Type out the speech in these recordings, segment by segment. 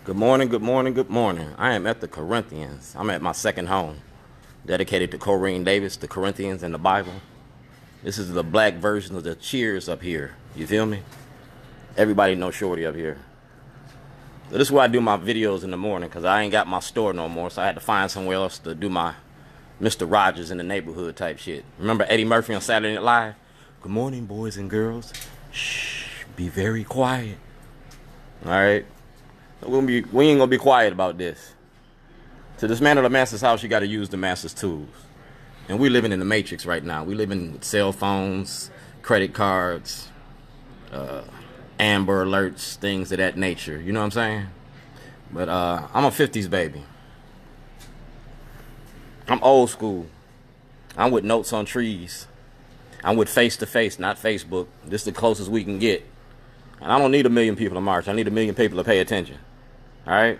Good morning, good morning, good morning. I am at the Corinthians. I'm at my second home, dedicated to Corrine Davis, the Corinthians, and the Bible. This is the black version of the Cheers up here. You feel me? Everybody knows Shorty up here. So this is where I do my videos in the morning because I ain't got my store no more, so I had to find somewhere else to do my Mr. Rogers in the neighborhood type shit. Remember Eddie Murphy on Saturday Night Live? Good morning, boys and girls. Shh, be very quiet. All right? We ain't gonna be quiet about this. To dismantle the master's house, you gotta use the master's tools. And we living in the matrix right now. We living with cell phones, credit cards, Amber alerts, things of that nature. You know what I'm saying? But I'm a 50s baby. I'm old school. I'm with notes on trees. I'm with face-to-face, not Facebook. This is the closest we can get. And I don't need 1 million people to march. I need 1 million people to pay attention. All right?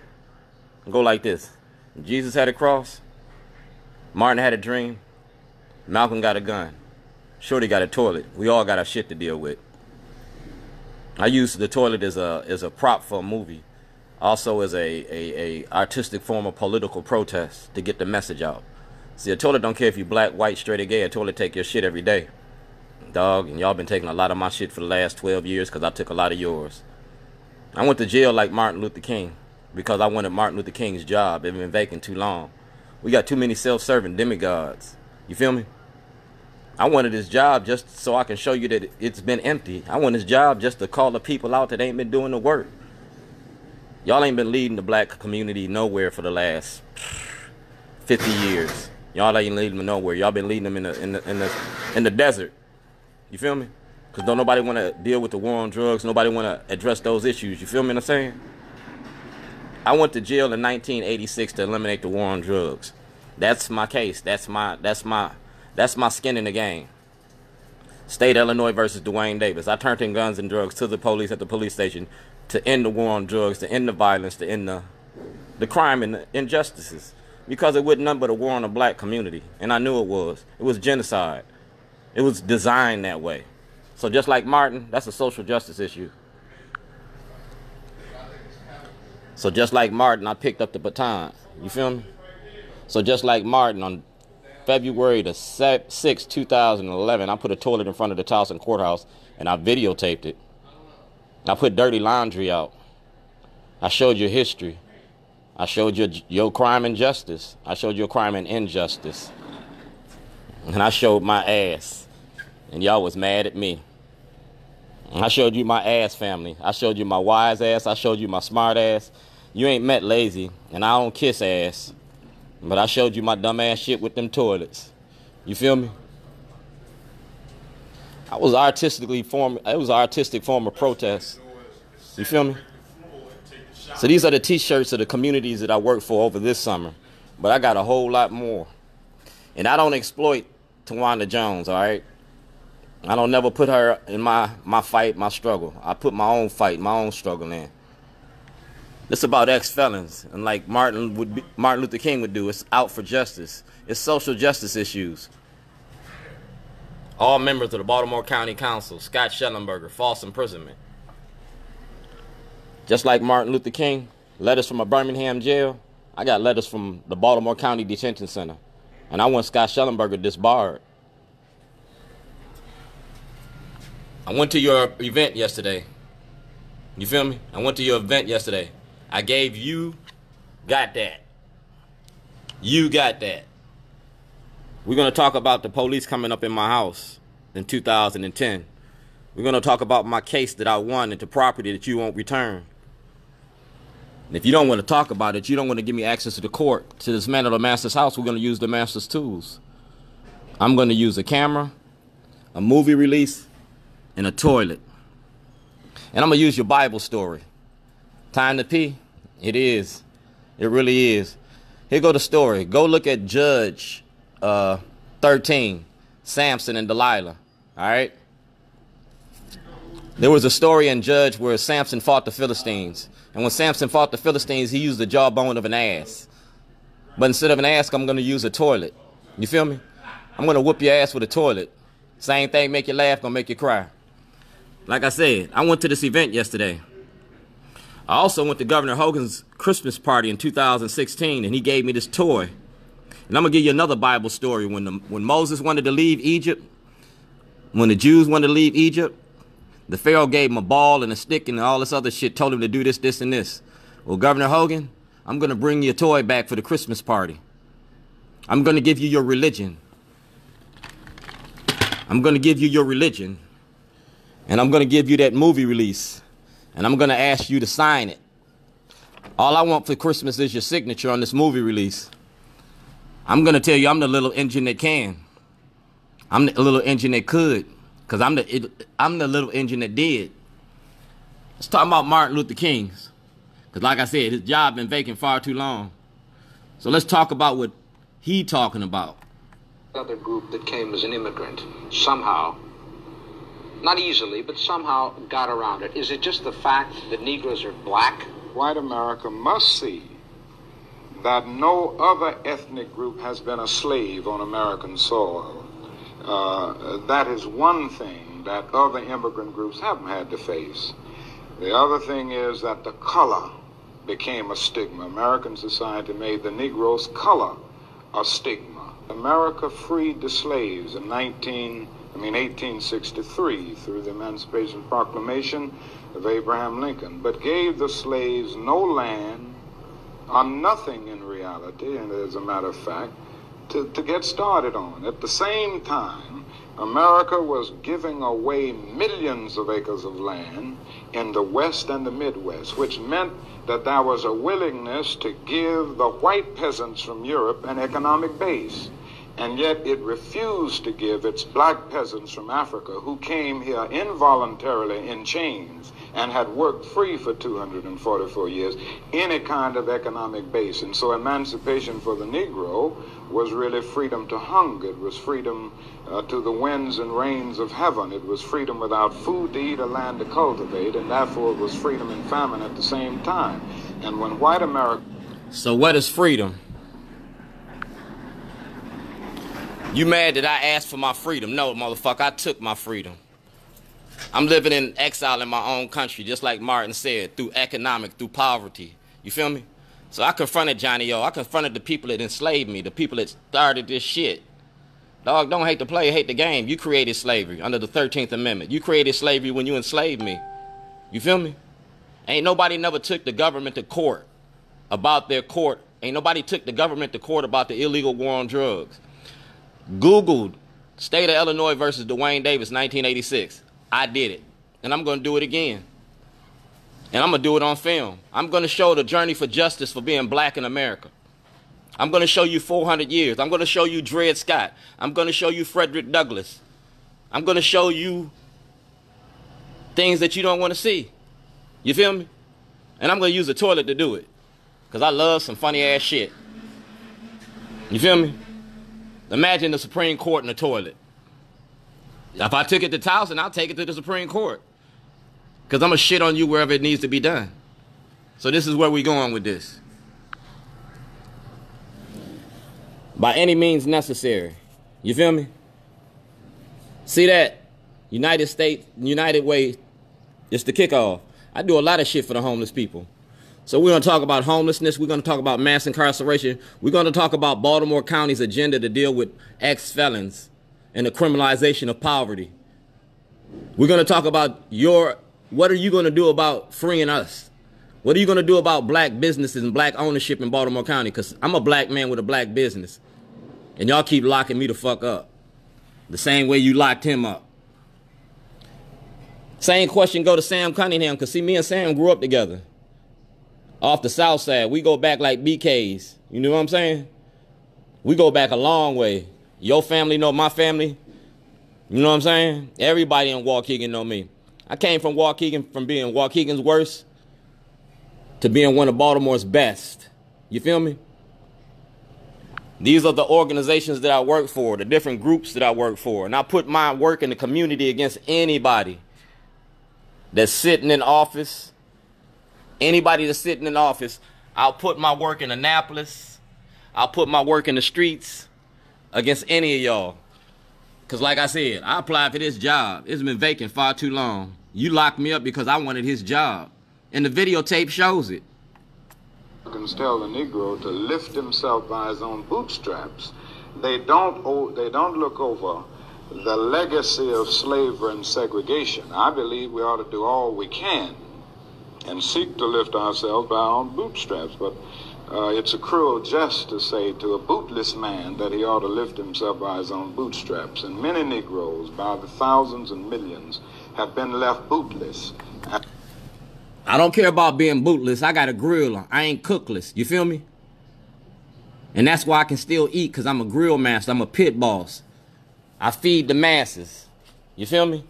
Go like this. Jesus had a cross. Martin had a dream. Malcolm got a gun. Shorty got a toilet. We all got our shit to deal with. I use the toilet as a prop for a movie. Also as a artistic form of political protest to get the message out. See, a toilet don't care if you black, white, straight, or gay. A toilet take your shit every day. Dog, and y'all been taking a lot of my shit for the last 12 years because I took a lot of yours. I went to jail like Martin Luther King because I wanted Martin Luther King's job. It had been vacant too long. We got too many self-serving demigods. You feel me? I wanted his job just so I can show you that it's been empty. I want his job just to call the people out that ain't been doing the work. Y'all ain't been leading the black community nowhere for the last 50 years. Y'all ain't leading them nowhere. Y'all been leading them in the desert. You feel me? Because don't nobody want to deal with the war on drugs. Nobody want to address those issues. You feel me what I'm saying? I went to jail in 1986 to eliminate the war on drugs. That's my case. That's my skin in the game. State Illinois versus Dwayne Davis. I turned in guns and drugs to the police at the police station to end the war on drugs, to end the violence, to end the crime and the injustices. Because it wasn't nothing but a war on the black community. And I knew it was. It was genocide. It was designed that way. So just like Martin, that's a social justice issue. So just like Martin, I picked up the baton. You feel me? So just like Martin, on February the 6th, 2011, I put a toilet in front of the Towson courthouse and I videotaped it. I put dirty laundry out. I showed you history. I showed you your crime and justice. I showed you a crime and injustice. And I showed my ass. And y'all was mad at me. And I showed you my ass family. I showed you my wise ass. I showed you my smart ass. You ain't met lazy. And I don't kiss ass. But I showed you my dumb ass shit with them toilets. You feel me? It was an artistic form of protest. You feel me? So these are the t-shirts of the communities that I worked for over this summer. But I got a whole lot more. And I don't exploit Tawanda Jones, all right? I don't never put her in my fight, my struggle. I put my own fight, my own struggle in. This about ex-felons. And like Martin Luther King would do, it's out for justice. It's social justice issues. All members of the Baltimore County Council, Scott Schellenberger, false imprisonment. Just like Martin Luther King, letters from a Birmingham jail, I got letters from the Baltimore County Detention Center. And I want Scott Schellenberger disbarred. I went to your event yesterday. You feel me? I went to your event yesterday. I gave you, got that. You got that. We're going to talk about the police coming up in my house in 2010. We're going to talk about my case that I won into property that you won't return. And if you don't want to talk about it, you don't want to give me access to the court to dismantle the master's house, we're going to use the master's tools. I'm going to use a camera, a movie release, and a toilet. And I'm going to use your Bible story. Time to pee? It is. It really is. Here go the story. Go look at Judge 13, Samson and Delilah. All right? There was a story in Judge where Samson fought the Philistines. And when Samson fought the Philistines, he used the jawbone of an ass. But instead of an ass, I'm going to use a toilet. You feel me? I'm going to whoop your ass with a toilet. Same thing, make you laugh, going to make you cry. Like I said, I went to this event yesterday. I also went to Governor Hogan's Christmas party in 2016, and he gave me this toy. And I'm going to give you another Bible story. When Moses wanted to leave Egypt, when the Jews wanted to leave Egypt, the Pharaoh gave him a ball and a stick and all this other shit, told him to do this, this, and this. Well, Governor Hogan, I'm going to bring you a toy back for the Christmas party. I'm going to give you your religion. I'm going to give you your religion. And I'm going to give you that movie release. And I'm going to ask you to sign it. All I want for Christmas is your signature on this movie release. I'm going to tell you I'm the little engine that can. I'm the little engine that could. Because I'm the little engine that did. Let's talk about Martin Luther King's. Because like I said, his job been vacant far too long. So let's talk about what he talking about. Other group that came as an immigrant somehow, not easily, but somehow got around it. Is it just the fact that Negroes are black? White America must see that no other ethnic group has been a slave on American soil. That is one thing that other immigrant groups haven't had to face. The other thing is that the color became a stigma. American society made the Negro's color a stigma. America freed the slaves in 1863 through the Emancipation Proclamation of Abraham Lincoln, but gave the slaves no land or nothing in reality, and as a matter of fact, to get started on. At the same time, America was giving away millions of acres of land in the West and the Midwest, which meant that there was a willingness to give the white peasants from Europe an economic base. And yet it refused to give its black peasants from Africa, who came here involuntarily in chains and had worked free for 244 years, any kind of economic base. And so emancipation for the Negro was really freedom to hunger. It was freedom to the winds and rains of heaven. It was freedom without food to eat or land to cultivate, and therefore it was freedom and famine at the same time. And when white America... So what is freedom? You mad that I asked for my freedom? No, motherfucker, I took my freedom. I'm living in exile in my own country, just like Martin said, through through poverty. You feel me? So I confronted Johnny O. I confronted the people that enslaved me, the people that started this shit. Dog, don't hate the play, hate the game. You created slavery under the 13th Amendment. You created slavery when you enslaved me. You feel me? Ain't nobody never took the government to court about their court. Ain't nobody took the government to court about the illegal war on drugs. Googled State of Illinois versus Dwayne Davis, 1986. I did it. And I'm going to do it again. And I'm going to do it on film. I'm going to show the journey for justice for being black in America. I'm going to show you 400 years. I'm going to show you Dred Scott. I'm going to show you Frederick Douglass. I'm going to show you things that you don't want to see. You feel me? And I'm going to use the toilet to do it. Because I love some funny ass shit. You feel me? Imagine the Supreme Court in the toilet. If I took it to Towson, I'll take it to the Supreme Court. Because I'm going to shit on you wherever it needs to be done. So this is where we're going with this. By any means necessary. You feel me? See that? United States, United Way, it's the kickoff. I do a lot of shit for the homeless people. So we're going to talk about homelessness. We're going to talk about mass incarceration. We're going to talk about Baltimore County's agenda to deal with ex-felons and the criminalization of poverty. We're going to talk about what are you going to do about freeing us? What are you going to do about black businesses and black ownership in Baltimore County? Because I'm a black man with a black business. And y'all keep locking me the fuck up. The same way you locked him up. Same question go to Sam Cunningham, because see, me and Sam grew up together. Off the south side. We go back like BKs. You know what I'm saying? We go back a long way. Your family know my family. You know what I'm saying? Everybody in Waukegan know me. I came from Waukegan, from being Waukegan's worst to being one of Baltimore's best. You feel me? These are the organizations that I work for, the different groups that I work for. And I put my work in the community against anybody that's sitting in office. Anybody that's sitting in office, I'll put my work in Annapolis. I'll put my work in the streets against any of y'all. Because like I said, I applied for this job. It's been vacant far too long. You locked me up because I wanted his job. And the videotape shows it. Americans tell the Negro to lift himself by his own bootstraps. They don't look over the legacy of slavery and segregation. I believe we ought to do all we can and seek to lift ourselves by our own bootstraps. But it's a cruel jest to say to a bootless man that he ought to lift himself by his own bootstraps. And many Negroes, by the thousands and millions, have been left bootless. I don't care about being bootless. I got a grill. I ain't cookless. You feel me? And that's why I can still eat, because I'm a grill master. I'm a pit boss. I feed the masses. You feel me?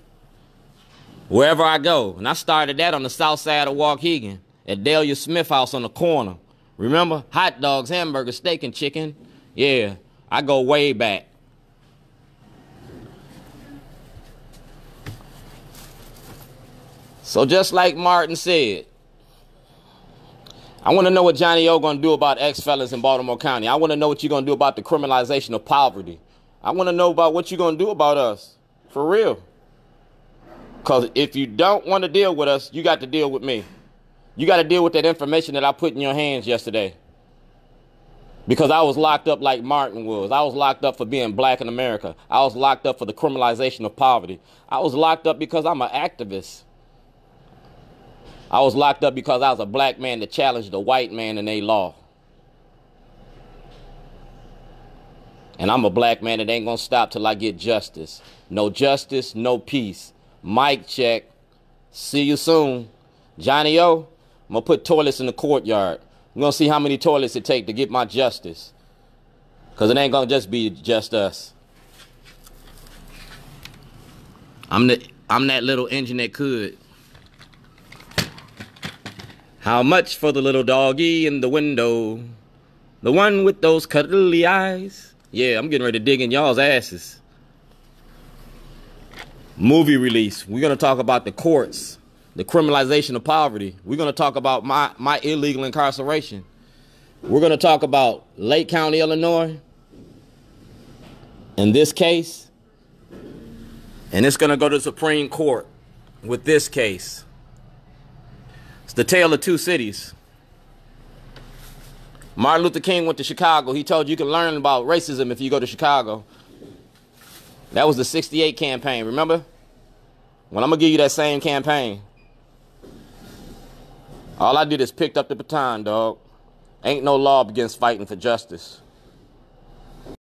Wherever I go. And I started that on the south side of Waukegan at Delia Smith House on the corner. Remember? Hot dogs, hamburgers, steak, and chicken. Yeah, I go way back. So just like Martin said, I want to know what Johnny O going to do about ex-felons in Baltimore County. I want to know what you're going to do about the criminalization of poverty. I want to know about what you're going to do about us. For real. Because if you don't want to deal with us, you got to deal with me. You got to deal with that information that I put in your hands yesterday. Because I was locked up like Martin was. I was locked up for being black in America. I was locked up for the criminalization of poverty. I was locked up because I'm an activist. I was locked up because I was a black man that challenged a white man in their law. And I'm a black man that ain't gonna stop till I get justice. No justice, no peace. Mic check. See you soon. Johnny O, I'm gonna put toilets in the courtyard. I'm gonna see how many toilets it take to get my justice. Cause it ain't gonna just be just us. I'm that little engine that could. How much for the little doggy in the window? The one with those cuddly eyes? Yeah, I'm getting ready to dig in y'all's asses. Movie release. We're going to talk about the courts, the criminalization of poverty. We're going to talk about my illegal incarceration. We're going to talk about Lake County, Illinois. In this case. And it's going to go to the Supreme Court with this case. It's the tale of two cities. Martin Luther King went to Chicago. He told you can learn about racism if you go to Chicago. That was the 68 campaign, remember? Well, I'm going to give you that same campaign. All I did is picked up the baton, dog. Ain't no law against fighting for justice.